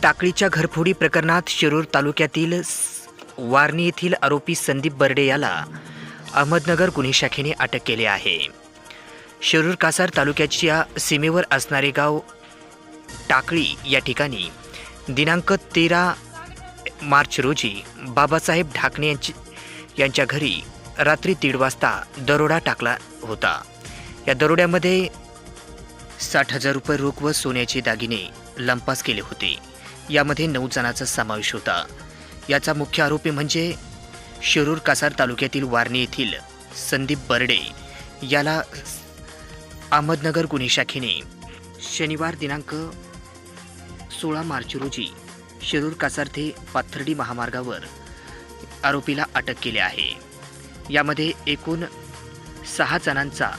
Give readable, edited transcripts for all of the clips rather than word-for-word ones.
टाकळीच्या घरफोडी प्रकरणात शिरूर तालुक्यातील वारणी येथील आरोपी संदीप बर्डे याला अहमदनगर गुन्हे शाखेने अटक केली आहे. शिरूर कासार तालुक्याच्या सीमेवर असणारे गाव टाकळी या ठिकाणी दिनांक 13 मार्च रोजी बाबासाहेब ढाकणे यांच्या घरी रात्री 1:30 वाजता दरोडा टाकला होता. या दरोड्यामध्ये 60,000 रुपये रोख व सोन्याचे दागिने लंपास केले होते. यामध्ये 9 जणांचा समावेश होता. याचा मुख्य आरोपी म्हणजे शिरूर कासार तालुक्यातील वारणी येथील संदीप बर्डे याला अहमदनगर गुन्हे शाखेने शनिवार दिनांक 16 मार्च रोजी शिरूर कासार ते पाथर्डी महामार्गावर आरोपीला अटक केली आहे. यामध्ये एकूण 6 जणांचा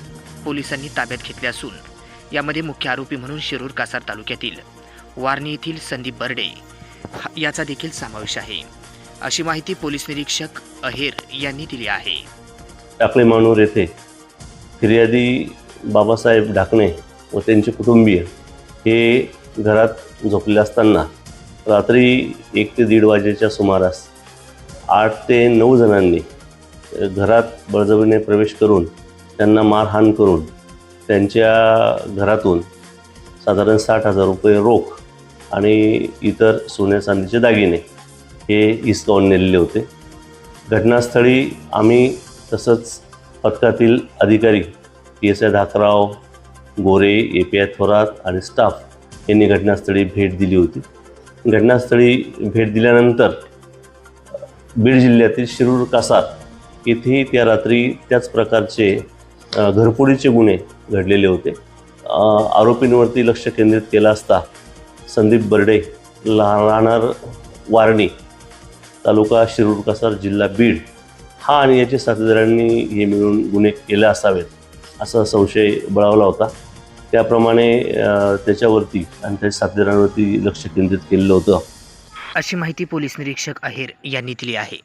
पोलिसांनी ताब्यात घेतले असून यामध्ये मुख्य आरोपी म्हणून शिरूर कासार तालुक्यातील वारणी येथील संदीप बर्डे याचा देखील समावेश आहे, अशी माहिती पोलीस निरीक्षक अहेर यांनी दिली आहे. टाकळी मानूर येथे फिर्यादी बाबासाहेब ढाकणे व त्यांचे कुटुंबीय हे घरात झोपले असताना रात्री 1 ते 1:30 वाजेच्या सुमारास 8 ते 9 जणांनी घरात बळजबरीने प्रवेश करून त्यांना मारहाण करून त्यांच्या घरातून साधारण 60,000 रुपये रोख आणि इतर सोन्या चांदीचे दागिने हे हिसकावून नेलेले होते. घटनास्थळी आम्ही तसंच पथकातील अधिकारी PSI धाकराव, गोरे, API थोरात आणि स्टाफ यांनी घटनास्थळी भेट दिली होती. घटनास्थळी भेट दिल्यानंतर बीड जिल्ह्यातील शिरूर कासार येथे त्या रात्री त्याच प्रकारचे घरफोडीचे गुन्हे घडलेले होते. आरोपींवरती लक्ष केंद्रित केलं असता संदीप बर्डे राहणार वारणी तालुका शिरूर कासार जिल्हा बीड हा आणि याचे साथीदारांनी हे मिळून गुन्हे केले असावेत असा संशय बळावला होता. त्याप्रमाणे त्याच्यावरती आणि त्याच्या साथीदारांवरती लक्ष केंद्रित केलेलं होतं, अशी माहिती पोलीस निरीक्षक अहेर यांनी दिली आहे.